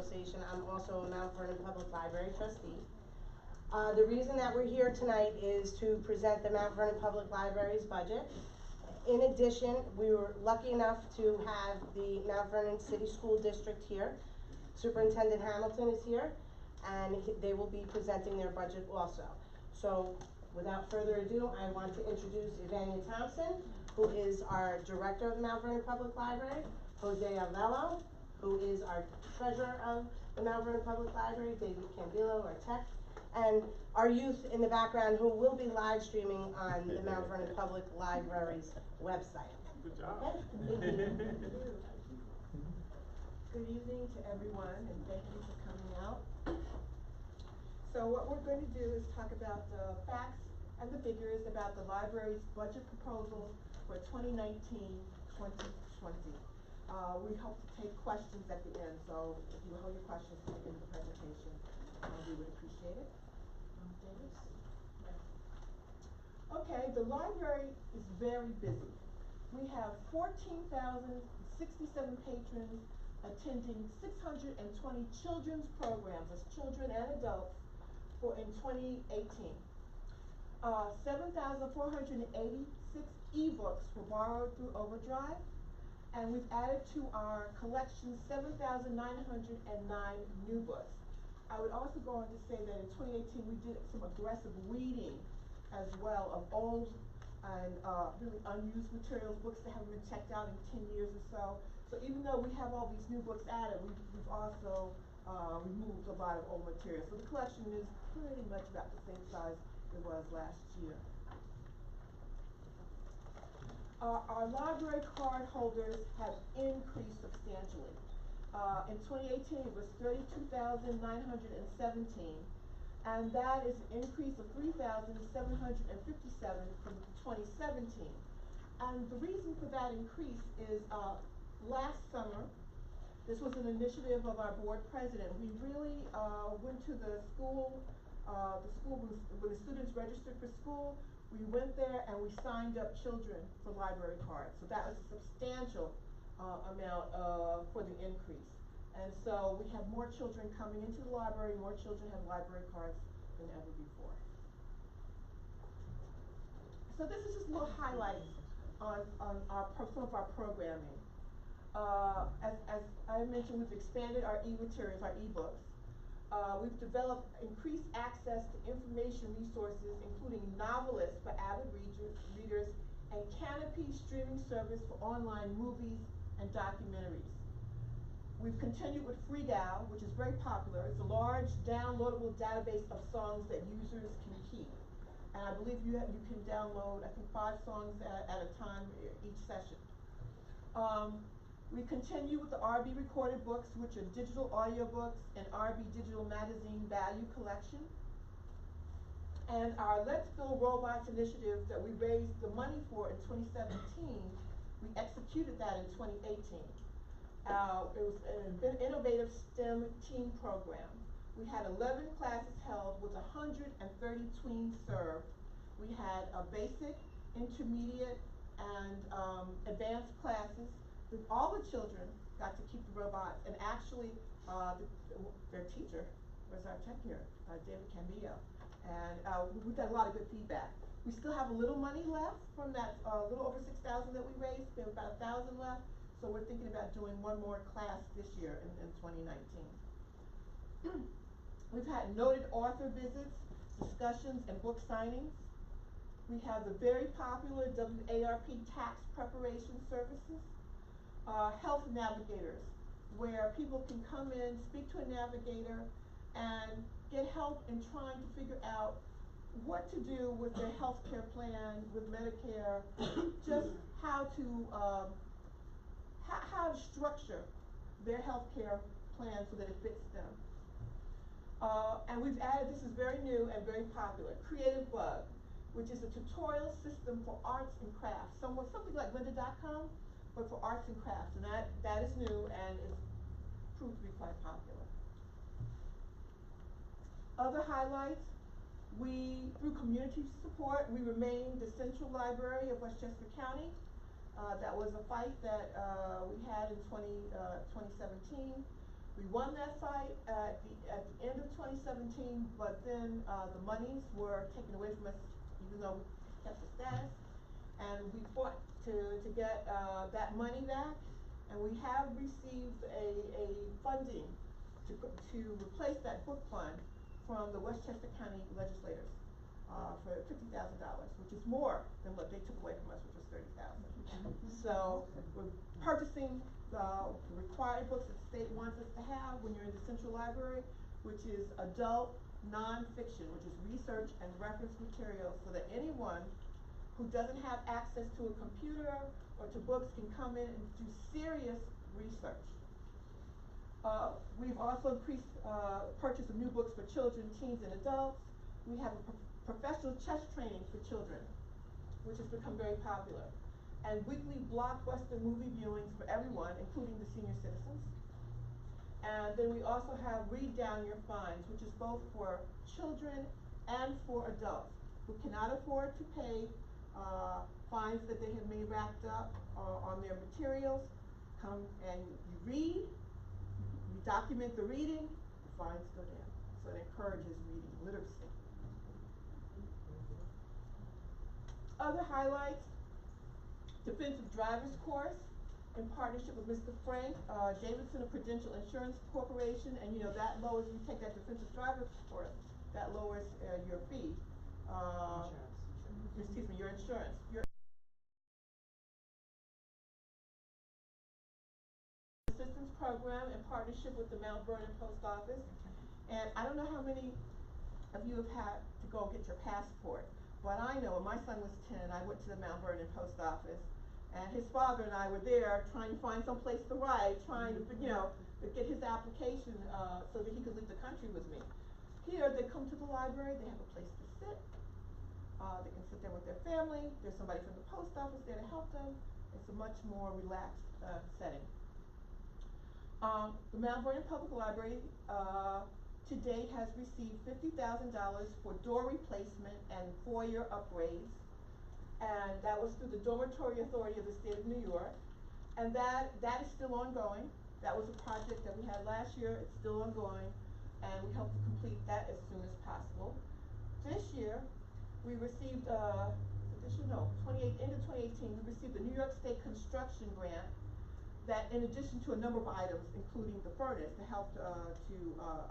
Association. I'm also a Mount Vernon Public Library trustee. The reason that we're here tonight is to present the Mount Vernon Public Library's budget. In addition, we were lucky enough to have the Mount Vernon City School District here. Superintendent Hamilton is here, and they will be presenting their budget also. So without further ado, I want to introduce Evania Thompson, who is our director of the Mount Vernon Public Library, Jose Avello, who is our treasurer of the Mount Vernon Public Library, David Cambillo, our tech, and our youth in the background who will be live streaming on the Mount Vernon Public Library's website. Good job. Okay? Good evening to everyone, and thank you for coming out. So what we're going to do is talk about the facts and the figures about the library's budget proposal for 2019-2020. We hope to take questions at the end, so if you hold your questions to the end of the presentation, we would appreciate it. David? Okay, the library is very busy. We have 14,067 patrons attending 620 children's programs, as children and adults, in 2018. 7,486 ebooks were borrowed through Overdrive, and we've added to our collection 7,909 new books. I would also go on to say that in 2018 we did some aggressive weeding as well of old and really unused materials, books that haven't been checked out in 10 years or so. So even though we have all these new books added, we've also removed a lot of old material. So the collection is pretty much about the same size it was last year. Our library card holders have increased substantially. In 2018, it was 32,917, and that is an increase of 3,757 from 2017. And the reason for that increase is last summer, this was an initiative of our board president. We really went to the school when the students registered for school. We went there and we signed up children for library cards. So that was a substantial amount for the increase. And so we have more children coming into the library, more children have library cards than ever before. So this is just little highlights on some of our programming. As I mentioned, we've expanded our e-materials, our e-books. We've developed increased access to information resources, including novelists for avid readers, and Canopy streaming service for online movies and documentaries. We've continued with FreeDAO, which is very popular. It's a large downloadable database of songs that users can keep. And I believe you can download, I think, 5 songs at a time each session. We continue with the RB recorded books, which are digital audiobooks and RB digital magazine value collection. And our Let's Build Robots initiative that we raised the money for in 2017, we executed that in 2018. It was an innovative STEM team program. We had 11 classes held with 130 tweens served. We had a basic, intermediate, and advanced classes. All the children got to keep the robots, and actually their teacher was our tech here, David Cambillo. And we got a lot of good feedback. We still have a little money left from that little over 6,000 that we raised. We have about 1,000 left. So we're thinking about doing one more class this year in 2019. We've had noted author visits, discussions, and book signings. We have the very popular WARP tax preparation services. Health navigators, where people can come in, speak to a navigator, and get help in trying to figure out what to do with their health care plan, with Medicare, just how to structure their health care plan so that it fits them. And we've added, this is very new and very popular, Creative Bug, which is a tutorial system for arts and crafts, something like lynda.com, but for arts and crafts, and that is new and is proved to be quite popular. Other highlights, through community support, we remain the Central Library of Westchester County. That was a fight that we had in 2017. We won that fight at the end of 2017, but then the monies were taken away from us, even though we kept the status. And we fought to get that money back, and we have received a funding to replace that book fund from the Westchester County legislators for $50,000, which is more than what they took away from us, which was $30,000. So we're purchasing the required books that the state wants us to have when you're in the central library, which is adult nonfiction, which is research and reference materials, so that anyone who doesn't have access to a computer or to books can come in and do serious research. We've also increased purchase of new books for children, teens, and adults. We have a professional chess training for children, which has become very popular, and weekly blockbuster movie viewings for everyone, including the senior citizens. And then we also have Read Down Your Fines, which is both for children and for adults who cannot afford to pay fines that they have made racked up on their materials. Come and you read, you document the reading, the fines go down. So it encourages reading literacy. Other highlights: Defensive Driver's Course in partnership with Mr. Frank Davidson of Prudential Insurance Corporation, and that lowers, when you take that defensive driver's course, that lowers your fee. Excuse me, your insurance. Your assistance program in partnership with the Mount Vernon Post Office. And I don't know how many of you have had to go get your passport, but I know when my son was 10, I went to the Mount Vernon Post Office, and his father and I were there trying to find some place to write, trying to, to get his application so that he could leave the country with me. Here, they come to the library, they have a place to sit. They can sit there with their family. There's somebody from the post office there to help them. It's a much more relaxed setting. The Mount Vernon Public Library to date has received $50,000 for door replacement and foyer upgrades, and that was through the Dormitory Authority of the State of New York, and that is still ongoing. That was a project that we had last year. It's still ongoing, and we hope to complete that as soon as possible. This year, we received, end of 2018, we received the New York State Construction Grant that, in addition to a number of items, including the furnace, to help to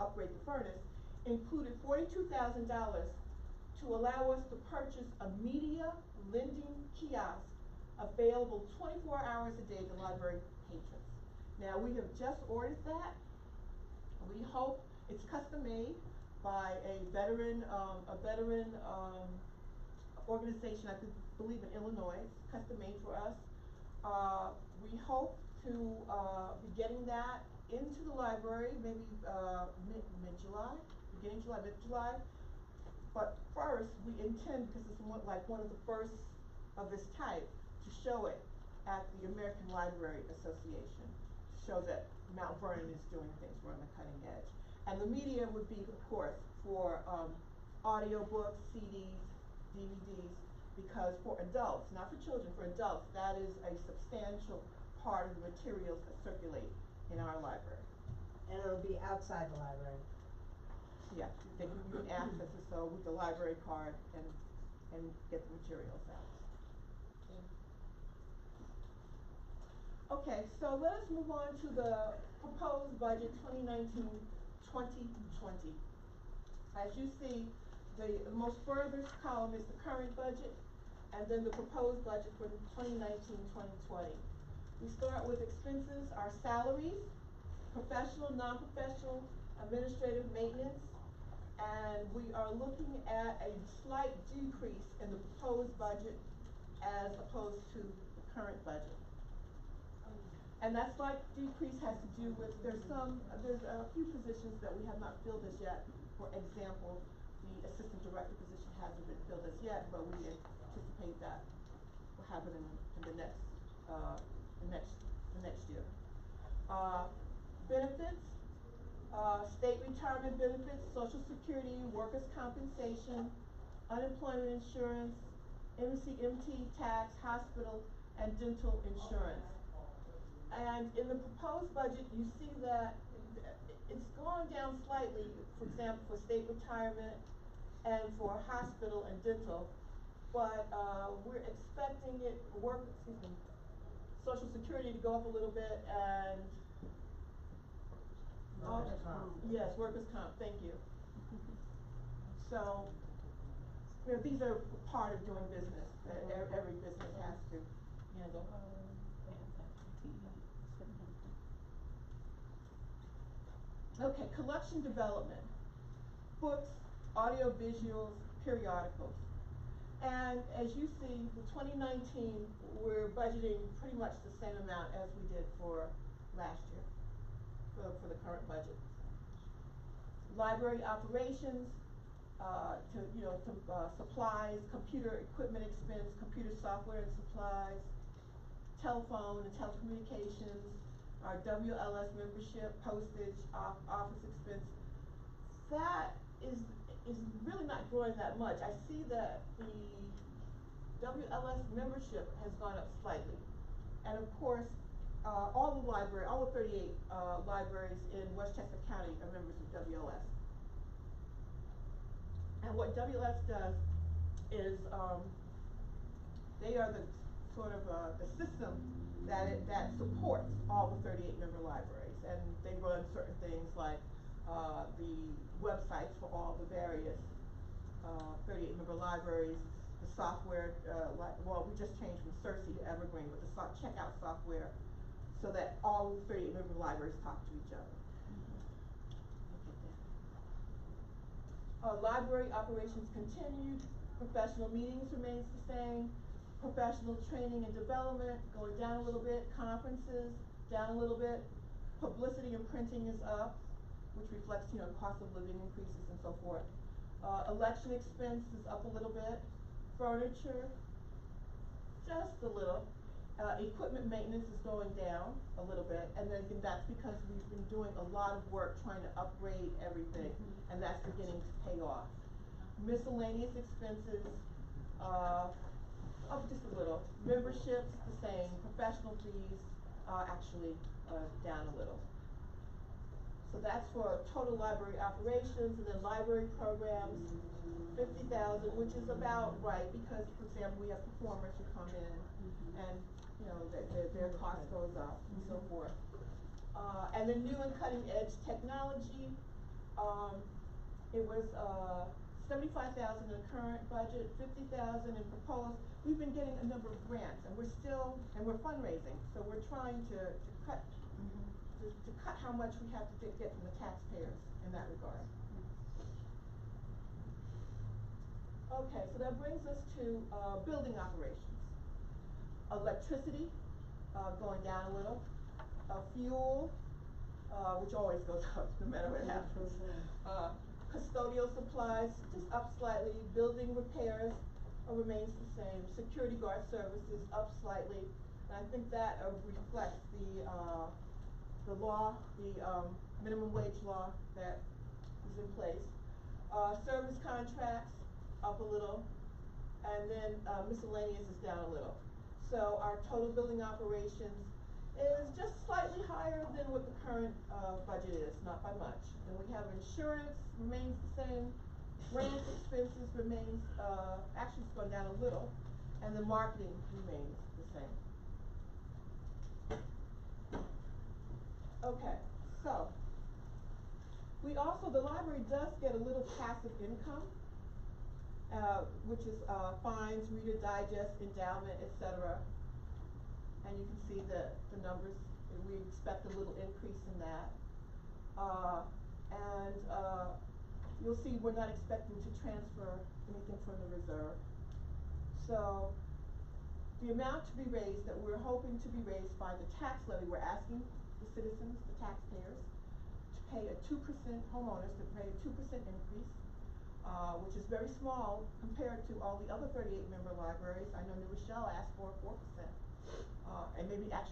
upgrade the furnace, included $42,000 to allow us to purchase a media lending kiosk available 24 hours a day to library patrons. Now, we have just ordered that. We hope it's custom made by a veteran organization, I believe in Illinois. It's custom made for us. We hope to be getting that into the library maybe mid-July, beginning July, mid-July. But first, we intend, because it's one of the first of this type, to show it at the American Library Association, to show that Mount Vernon is doing things. We're on the cutting edge. And the media would be, of course, for audiobooks, CDs, DVDs, because for adults, not for children, for adults, that is a substantial part of the materials that circulate in our library. And it'll be outside the library. Yeah, they can you can access it so with the library card and get the materials out. Okay, so let us move on to the proposed budget 2019-2020. As you see, the most furthest column is the current budget, and then the proposed budget for 2019-2020. We start with expenses, our salaries, professional, non-professional, administrative maintenance, and we are looking at a slight decrease in the proposed budget as opposed to the current budget. And that slight decrease has to do with, there's a few positions that we have not filled as yet. For example, the assistant director position hasn't been filled as yet, but we anticipate that will happen in the next year. Benefits, state retirement benefits, Social Security, workers' compensation, unemployment insurance, MT, tax, hospital, and dental insurance. And in the proposed budget, you see that it's gone down slightly, for example, for state retirement and for hospital and dental, but, we're expecting Social Security to go up a little bit and. Workers' comp. Yes, workers' comp, thank you. So, you know, these are part of doing business, that every business has to handle. Okay, collection development, books, audio visuals, periodicals. And as you see, for 2019, we're budgeting pretty much the same amount as we did for last year, for the current budget. Library operations, supplies, computer equipment expense, computer software and supplies, telephone and telecommunications, our WLS membership, postage, office expense. That is really not growing that much. I see that the WLS membership has gone up slightly. And of course, all the 38 libraries in Westchester County are members of WLS. And what WLS does is, they are the sort of the system that supports all the 38 member libraries, and they run certain things like the websites for all the various 38 member libraries, the software, we just changed from Cersei to Evergreen with the checkout software, so that all 38 member libraries talk to each other. Library operations continued, professional meetings remains the same, professional training and development going down a little bit, conferences down a little bit, publicity and printing is up, which reflects, cost of living increases and so forth. Election expense is up a little bit, furniture, just a little. Equipment maintenance is going down a little bit, and then that's because we've been doing a lot of work trying to upgrade everything, and that's beginning to pay off. Miscellaneous expenses, up just a little. Memberships, the same. Professional fees, actually down a little. So that's for total library operations, and then library programs, 50,000, which is about right, because, for example, we have performers who come in, and their cost goes up and so forth. And then new and cutting edge technology, it was 75,000 in the current budget, 50,000 in proposed. We've been getting a number of grants, and we're fundraising, so we're trying to cut how much we have to get from the taxpayers in that regard. Okay, so that brings us to building operations. Electricity, going down a little. Fuel, which always goes up no matter what happens. Custodial supplies, just up slightly. Building repairs remains the same. Security guard services, up slightly. And I think that reflects the law, the minimum wage law that is in place. Service contracts, up a little. And then miscellaneous is down a little. So our total building operations is just slightly higher than what the current budget is, not by much. And we have insurance remains the same, grant expenses remains, actually it's gone down a little, and the marketing remains the same. Okay, so the library does get a little passive income, which is fines, Reader Digest, endowment, etc. And you can see the numbers. We expect a little increase in that. You'll see we're not expecting to transfer anything from the reserve. So the amount to be raised that we're hoping to be raised by the tax levy, we're asking the citizens, the taxpayers, to pay a 2%, homeowners to pay a 2% increase. Which is very small compared to all the other 38 member libraries. I know New Rochelle asked for 4%, and maybe 4.5%,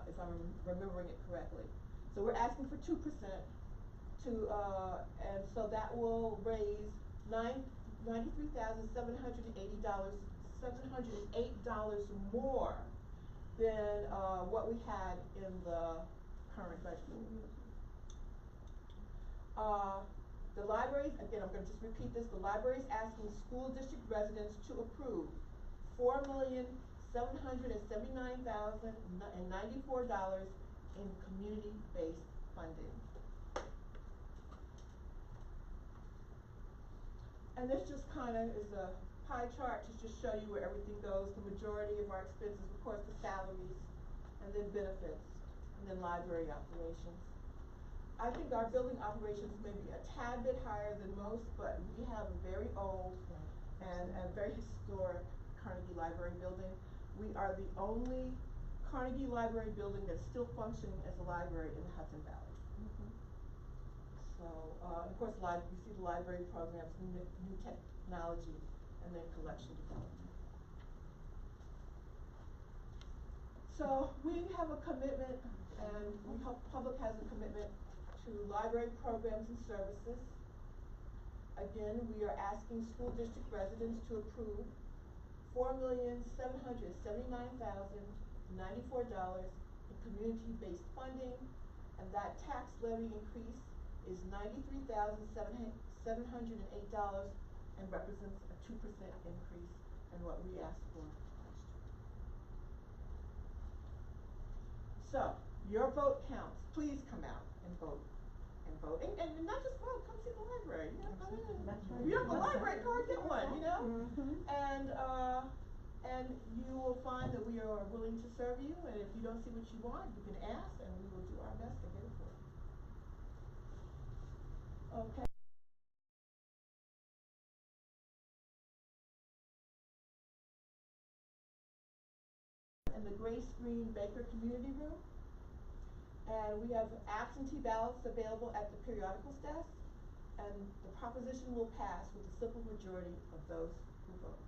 if I'm remembering it correctly. So we're asking for 2% and so that will raise $93,708 more than what we had in the current budget. The libraries, again, I'm gonna just repeat this, the library is asking school district residents to approve $4,779,094 in community-based funding. And this just kinda is a pie chart to just show you where everything goes. The majority of our expenses, of course, the salaries, and then benefits, and then library operations. I think our building operations may be a tad bit higher than most, but we have a very old and a very historic Carnegie Library building. We are the only Carnegie Library building that's still functioning as a library in the Hudson Valley. So, of course, you see the library programs, new technology, and then collection development. So we have a commitment, and we hope the public has a commitment to library programs and services. Again, we are asking school district residents to approve $4,779,094 in community-based funding, and that tax levy increase is $93,708 and represents a 2% increase in what we asked for last year. So, your vote counts. Please come out and vote. And not just vote, come see the library, you know, come in. If you don't have a library card, get one, you know? And you will find that we are willing to serve you, and if you don't see what you want, you can ask, and we will do our best to get it for you. Okay. In the Gray Screen Baker Community Room. And we have absentee ballots available at the periodicals desk, and the proposition will pass with a simple majority of those who vote.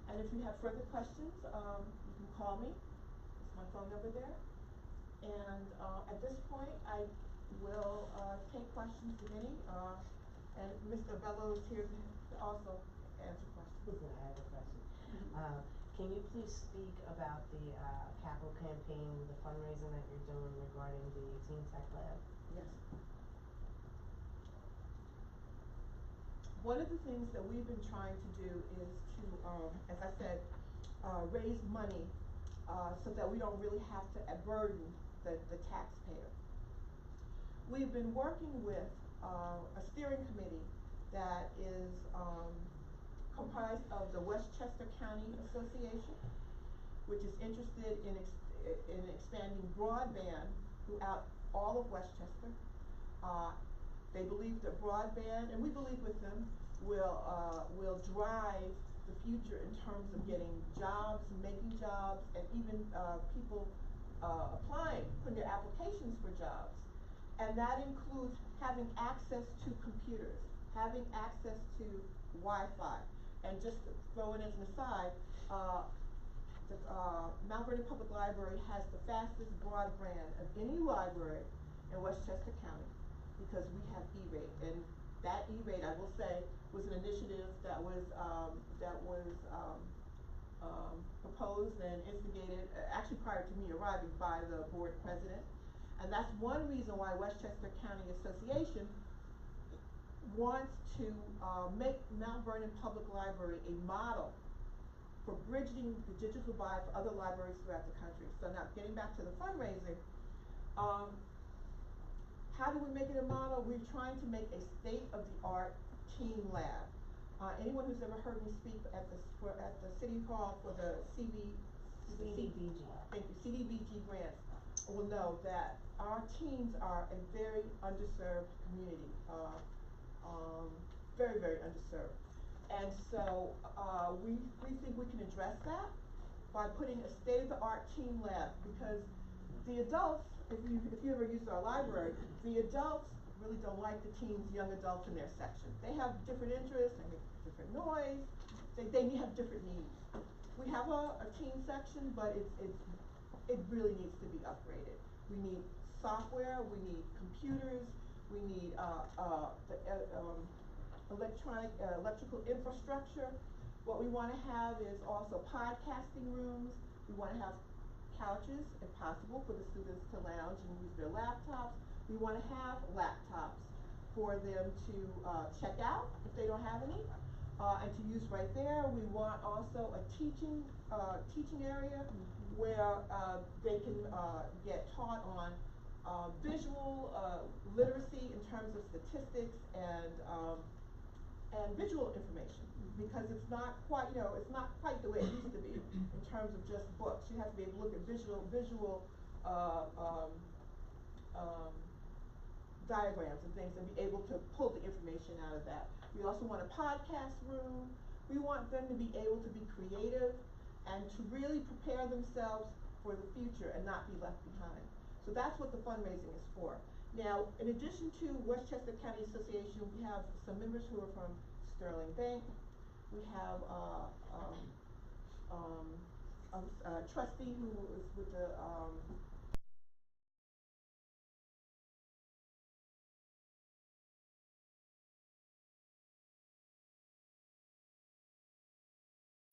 And if you have further questions, you can call me. It's my phone number there. And at this point, I will take questions, if any, and Mr. Bello is here to also answer questions. Listen, I have a question. Can you please speak about the capital campaign, the fundraising that you're doing regarding the Teen Tech Lab? Yes. One of the things that we've been trying to do is to, as I said, raise money so that we don't really have to burden the taxpayer. We've been working with a steering committee that is comprised of the Westchester County Association, which is interested in expanding broadband throughout all of Westchester. They believe that broadband, and we believe with them, will drive the future in terms of getting jobs, making jobs, and even people applying, putting their applications for jobs. And that includes having access to computers, having access to Wi-Fi. And just to throw in as an aside, the Mount Vernon Public Library has the fastest broadband of any library in Westchester County because we have E-rate. And that E-rate, I will say, was an initiative that was proposed and instigated actually prior to me arriving by the board president. And that's one reason why Westchester County Association wants to make Mount Vernon Public Library a model for bridging the digital divide for other libraries throughout the country. So now getting back to the fundraising, how do we make it a model? We're trying to make a state-of-the-art teen lab. Anyone who's ever heard me speak at the City Hall for the CDBG. Thank you, CDBG grants will know that our teens are a very underserved community. Very, very underserved. And so we think we can address that by putting a state-of-the-art teen lab, because the adults, if you ever used our library, the adults really don't like the teens, young adults in their section. They have different interests, they make different noise, they have different needs. We have a teen section, but it really needs to be upgraded. We need software, we need computers, we need electrical infrastructure. What we want to have is also podcasting rooms. We want to have couches, if possible, for the students to lounge and use their laptops. We wanna have laptops for them to, check out if they don't have any, and to use right there. We want also a teaching area where, they can, get taught on, visual, literacy in terms of statistics and visual information. Because it's not quite, it's not quite the way it used to be in terms of just books. You have to be able to look at visual, diagrams and things and be able to pull the information out of that. We also want a podcast room. We want them to be able to be creative and to really prepare themselves for the future and not be left behind. So that's what the fundraising is for. Now, in addition to Westchester County Association, we have some members who are from Sterling Bank. We have a trustee who is with the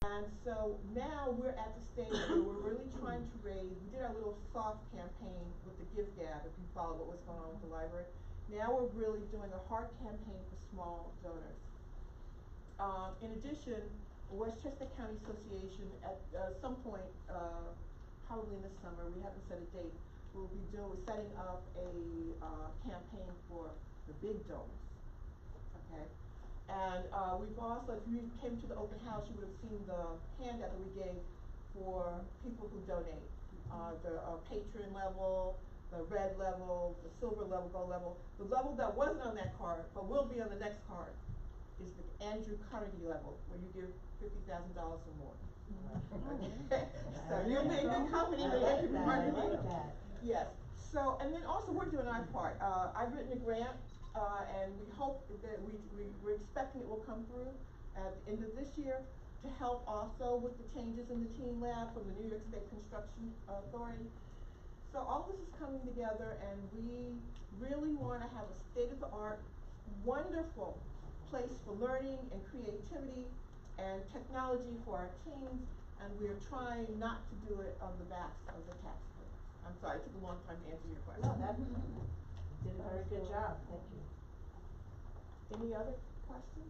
and so now we're at the stage where we're really trying to raise, we did our little soft campaign with the Give Gab, if you follow what was going on with the library. Now we're really doing a hard campaign for small donors. In addition, Westchester County Association at some point, probably in the summer, we haven't set a date, we're setting up a campaign for the big donors, okay? And we've also, if you came to the open house, you would have seen the handout that we gave for people who donate. The patron level, the red level, the silver level, gold level. The level that wasn't on that card, but will be on the next card, is the Andrew Carnegie level, where you give $50,000 or more. Okay, so you'll be in good company with Andrew Carnegie. I like that. Yes, so, and then also we're doing our part. I've written a grant, and we hope that we're expecting it will come through at the end of this year to help also with the changes in the teen lab from the New York State Construction Authority. So all this is coming together, and we really wanna have a state-of-the-art, wonderful place for learning and creativity and technology for our teens, and we're trying not to do it on the backs of the taxpayers. I'm sorry, it took a long time to answer your question. No, you did a very good job, thank you. Any other questions?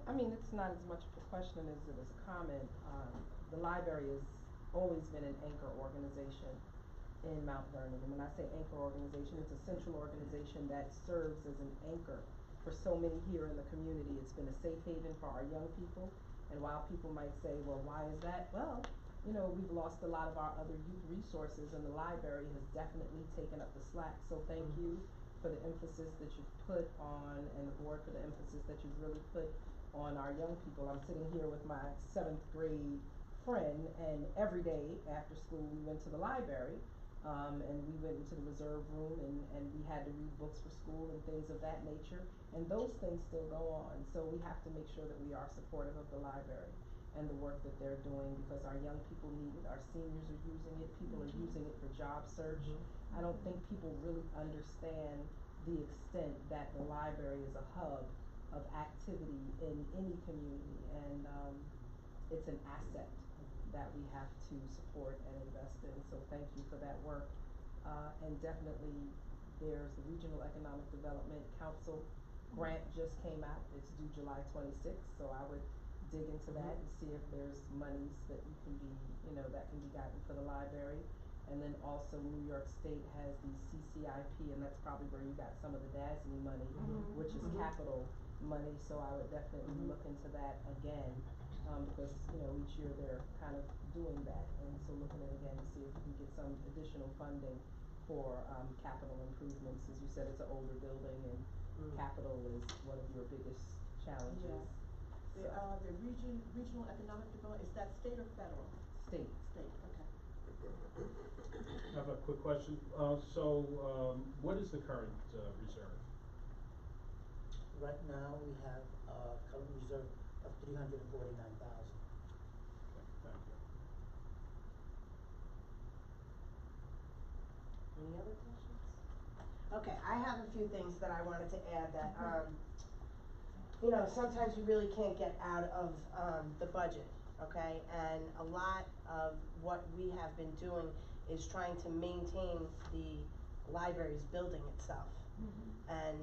I mean, it's not as much of a question as it is a comment. The library has always been an anchor organization in Mount Vernon. And when I say anchor organization, it's a central organization that serves as an anchor for so many here in the community. It's been a safe haven for our young people. And while people might say, well, why is that? Well, we've lost a lot of our other youth resources, and the library has definitely taken up the slack. So thank you for the emphasis that you've put on, and the board for the emphasis that you've really put on our young people. I'm sitting here with my 7th grade friend, and every day after school we went to the library, and we went into the reserve room, and we had to read books for school and things of that nature, and those things still go on. So we have to make sure that we are supportive of the library and the work that they're doing, because our young people need it, our seniors are using it, people are using it for job search. I don't think people really understand the extent that the library is a hub of activity in any community, and it's an asset that we have to support and invest in. So thank you for that work. And definitely there's the Regional Economic Development Council grant just came out. It's due July 26th, so I would dig into that and see if there's monies that you can be, that can be gotten for the library. And then also New York State has the CCIP, and that's probably where you got some of the DASNY money, which is capital money. So I would definitely look into that again, because each year they're kind of doing that, and so looking at it again to see if we can get some additional funding for capital improvements. As you said, it's an older building, and capital is one of your biggest challenges. Yeah. The regional economic development, is that state or federal? State. State, okay. I have a quick question. What is the current reserve? Right now, we have a current reserve of $349,000. Okay, thank you. Any other questions? Okay, I have a few things that I wanted to add that, sometimes you really can't get out of the budget, okay? And a lot of what we have been doing is trying to maintain the library's building itself. And,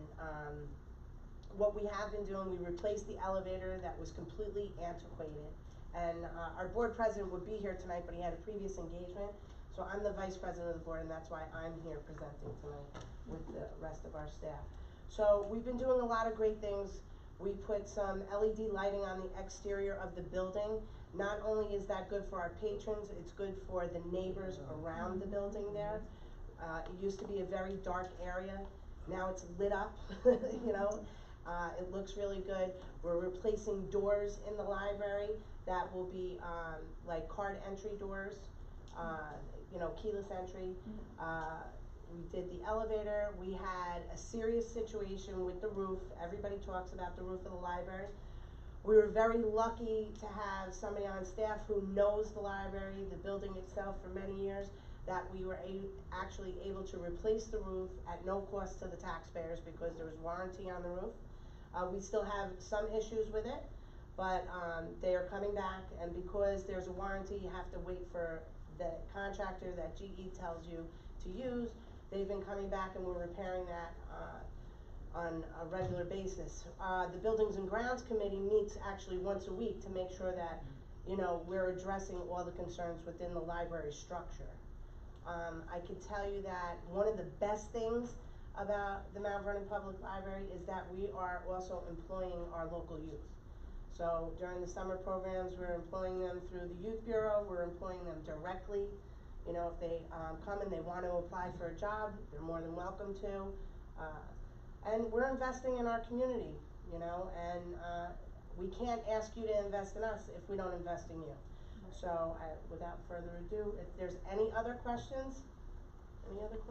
what we have been doing, we replaced the elevator that was completely antiquated. And, our board president would be here tonight, but he had a previous engagement. So I'm the vice president of the board, and that's why I'm here presenting tonight with the rest of our staff. So we've been doing a lot of great things. We put some LED lighting on the exterior of the building. Not only is that good for our patrons, it's good for the neighbors around the building there. It used to be a very dark area. Now it's lit up, you know. It looks really good. We're replacing doors in the library that will be like card entry doors, you know, keyless entry. We did the elevator. We had a serious situation with the roof. Everybody talks about the roof of the library. We were very lucky to have somebody on staff who knows the library, the building itself for many years, that we were actually able to replace the roof at no cost to the taxpayers because there was warranty on the roof. We still have some issues with it, but they are coming back, and because there's a warranty, you have to wait for the contractor that GE tells you to use. They've been coming back, and we're repairing that on a regular basis. The Buildings and Grounds Committee meets actually once a week to make sure that, you know, we're addressing all the concerns within the library structure. I can tell you that one of the best things about the Mount Vernon Public Library is that we are also employing our local youth. So during the summer programs, we're employing them through the Youth Bureau, we're employing them directly. You know, if they come and they want to apply for a job, they're more than welcome to. And we're investing in our community, you know, and we can't ask you to invest in us if we don't invest in you. So without further ado, if there's any other questions? Any other questions?